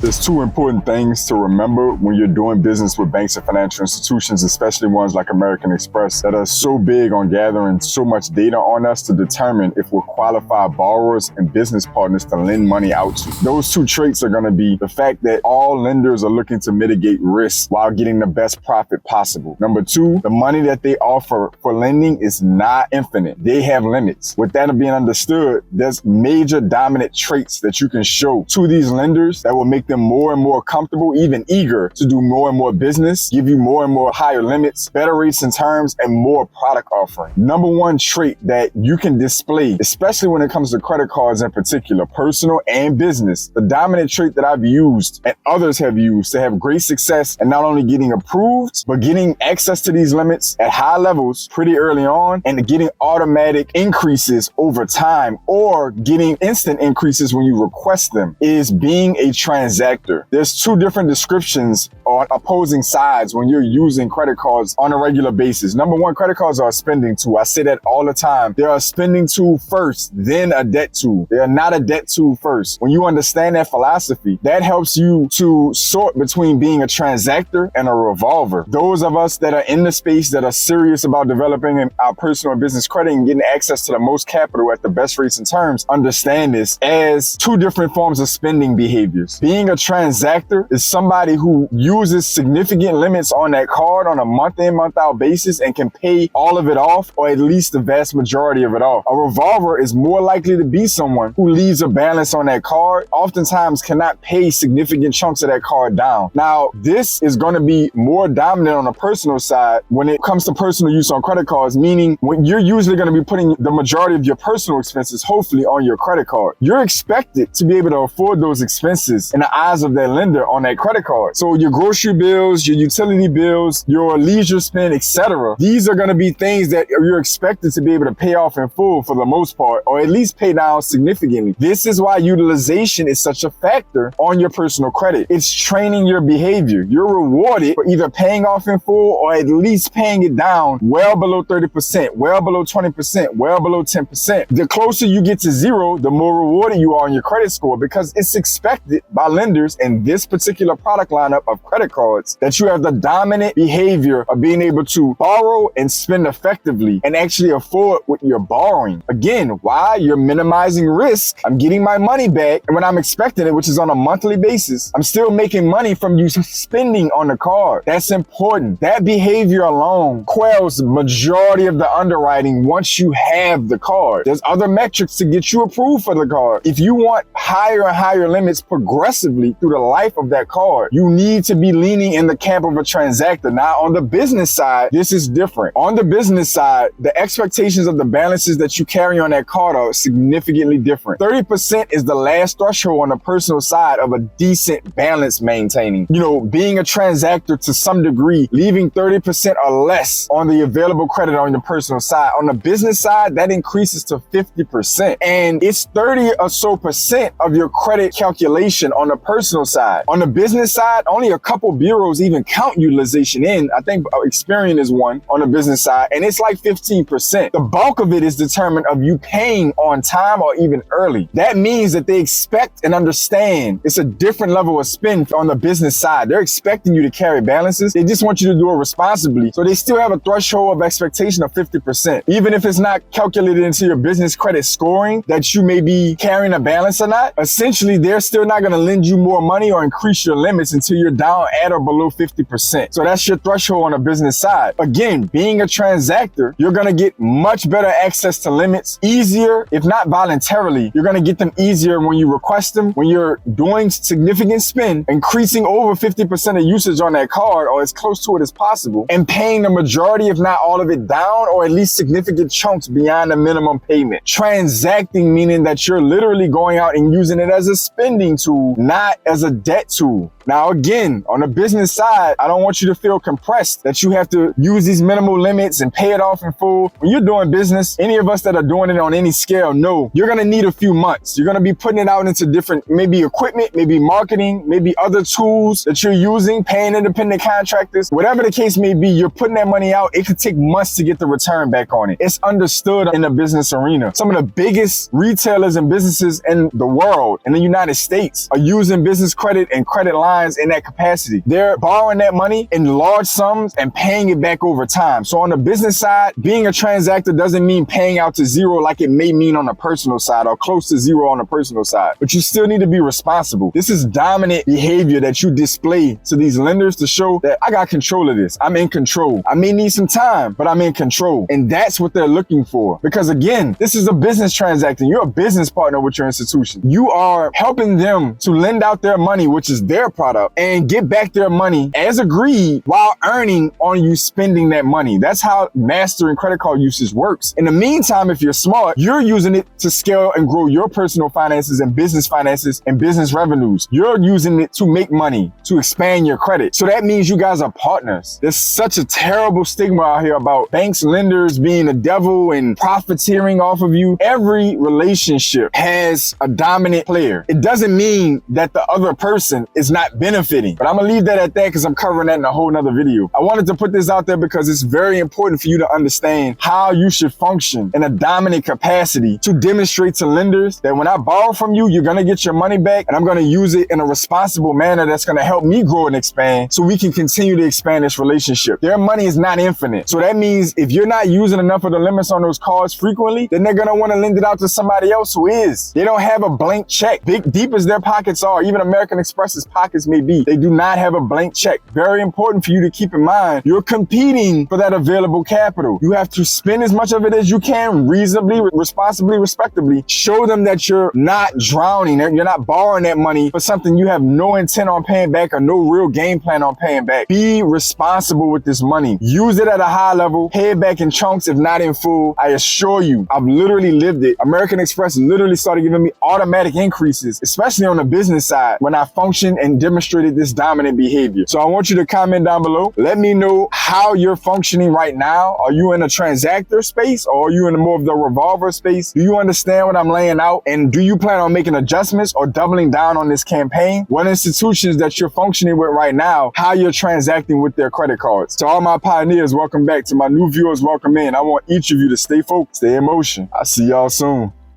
There's two important things to remember when you're doing business with banks and financial institutions, especially ones like American Express, that are so big on gathering so much data on us to determine if we're qualified borrowers and business partners to lend money out to. Those two traits are going to be the fact that all lenders are looking to mitigate risk while getting the best profit possible. Number two, the money that they offer for lending is not infinite. They have limits. With that being understood, there's major dominant traits that you can show to these lenders that will make them more and more comfortable, even eager to do more and more business, give you more and more higher limits, better rates and terms, and more product offering. Number one trait that you can display, especially when it comes to credit cards in particular, personal and business, the dominant trait that I've used and others have used to have great success and not only getting approved, but getting access to these limits at high levels pretty early on and getting automatic increases over time or getting instant increases when you request them, is being a transactor. There's two different descriptions on opposing sides when you're using credit cards on a regular basis. Number one, credit cards are a spending tool. I say that all the time. They're a spending tool first, then a debt tool. They are not a debt tool first. When you understand that philosophy, that helps you to sort between being a transactor and a revolver. Those of us that are in the space that are serious about developing our personal and business credit and getting access to the most capital at the best rates and terms understand this as two different forms of spending behaviors. Being a transactor is somebody who uses significant limits on that card on a month in, month out basis and can pay all of it off, or at least the vast majority of it off. A revolver is more likely to be someone who leaves a balance on that card, oftentimes cannot pay significant chunks of that card down. Now, this is going to be more dominant on the personal side when it comes to personal use on credit cards, meaning when you're usually going to be putting the majority of your personal expenses, hopefully, on your credit card. You're expected to be able to afford those expenses in the eyes of that lender on that credit card. So your grocery bills, your utility bills, your leisure spend, etc. These are going to be things that you're expected to be able to pay off in full for the most part, or at least pay down significantly. This is why utilization is such a factor on your personal credit. It's training your behavior. You're rewarded for either paying off in full or at least paying it down well below 30%, well below 20%, well below 10%. The closer you get to zero, the more rewarded you are on your credit score, because it's expected by lenders in this particular product lineup of credit cards that you have the dominant behavior of being able to borrow and spend effectively and actually afford what you're borrowing. Again, why? You're minimizing risk. I'm getting my money back, and when I'm expecting it, which is on a monthly basis, I'm still making money from you spending on the card. That's important. That behavior alone quells the majority of the underwriting once you have the card. There's other metrics to get you approved for the card. If you want higher and higher limits progressively through the life of that card, you need to be leaning in the camp of a transactor. Now, on the business side, this is different. On the business side, the expectations of the balances that you carry on that card are significantly different. 30% is the last threshold on the personal side of a decent balance maintaining. You know, being a transactor to some degree, leaving 30% or less on the available credit on the personal side. On the business side, that increases to 50%. And it's 30 or so percent of your credit calculation on the personal side. On the business side, only a couple bureaus even count utilization in. I think Experian is one on the business side, and it's like 15%. The bulk of it is determined of you paying on time or even early. That means that they expect and understand it's a different level of spend on the business side. They're expecting you to carry balances. They just want you to do it responsibly. So they still have a threshold of expectation of 50%. Even if it's not calculated into your business credit scoring that you may be carrying a balance or not, essentially they're still not going to lend you more money or increase your limits until you're down at or below 50%. So that's your threshold on the business side. Again, being a transactor, you're going to get much better access to limits easier, if not voluntarily. You're going to get them easier when you request them, when you're doing significant spend, increasing over 50% of usage on that card or as close to it as possible, and paying the majority, if not all of it, down or at least significant chunks beyond the minimum payment. Transacting meaning that you're literally going out and using it as a spending tool, not as a debt tool. Now, again, on the business side, I don't want you to feel compressed that you have to use these minimal limits and pay it off in full. When you're doing business, any of us that are doing it on any scale know you're going to need a few months. You're going to be putting it out into different, maybe equipment, maybe marketing, maybe other tools that you're using, paying independent contractors, whatever the case may be, you're putting that money out. It could take months to get the return back on it. It's understood in the business arena. Some of the biggest retailers and businesses in the world, in the United States, are using business credit and credit lines in that capacity. They're borrowing that money in large sums and paying it back over time. So on the business side, being a transactor doesn't mean paying out to zero like it may mean on the personal side or close to zero on the personal side. But you still need to be responsible. This is dominant behavior that you display to these lenders to show that I got control of this. I'm in control. I may need some time, but I'm in control. And that's what they're looking for. Because again, this is a business transaction. You're a business partner with your institution. You are helping them to lend out their money, which is their product, and get back their money as agreed while earning on you spending that money. That's how master and credit card usage works. In the meantime, if you're smart, you're using it to scale and grow your personal finances and business revenues. You're using it to make money, to expand your credit. So that means you guys are partners. There's such a terrible stigma out here about banks, lenders being the devil and profiteering off of you. Every relationship has a dominant player. It doesn't mean that the other person is not benefiting, but I'm gonna leave that at that because I'm covering that in a whole nother video. I wanted to put this out there because it's very important for you to understand how you should function in a dominant capacity to demonstrate to lenders that when I borrow from you, you're gonna get your money back and I'm gonna use it in a responsible manner that's gonna help me grow and expand so we can continue to expand this relationship. Their money is not infinite. So that means if you're not using enough of the limits on those cards frequently, then they're gonna wanna lend it out to somebody else who is. They don't have a blank check. Big, deep as their pockets are, even American Express's pockets may be, they do not have a blank check. Very important for you to keep in mind. You're competing for that available capital. You have to spend as much of it as you can reasonably, responsibly, respectably. Show them that you're not drowning, you're not borrowing that money for something you have no intent on paying back or no real game plan on paying back. Be responsible with this money. Use it at a high level, pay it back in chunks if not in full. I assure you, I've literally lived it. American Express literally started giving me automatic increases, especially on the business side, when I functioned and demonstrated this dominant behavior. So I want you to comment down below. Let me know how you're functioning right now. Are you in a transactor space or are you in more of the revolver space? Do you understand what I'm laying out? And do you plan on making adjustments or doubling down on this campaign? What institutions that you're functioning with right now, how you're transacting with their credit cards. To all my pioneers, welcome back. To my new viewers, welcome in. I want each of you to stay focused, stay in motion. I'll see y'all soon.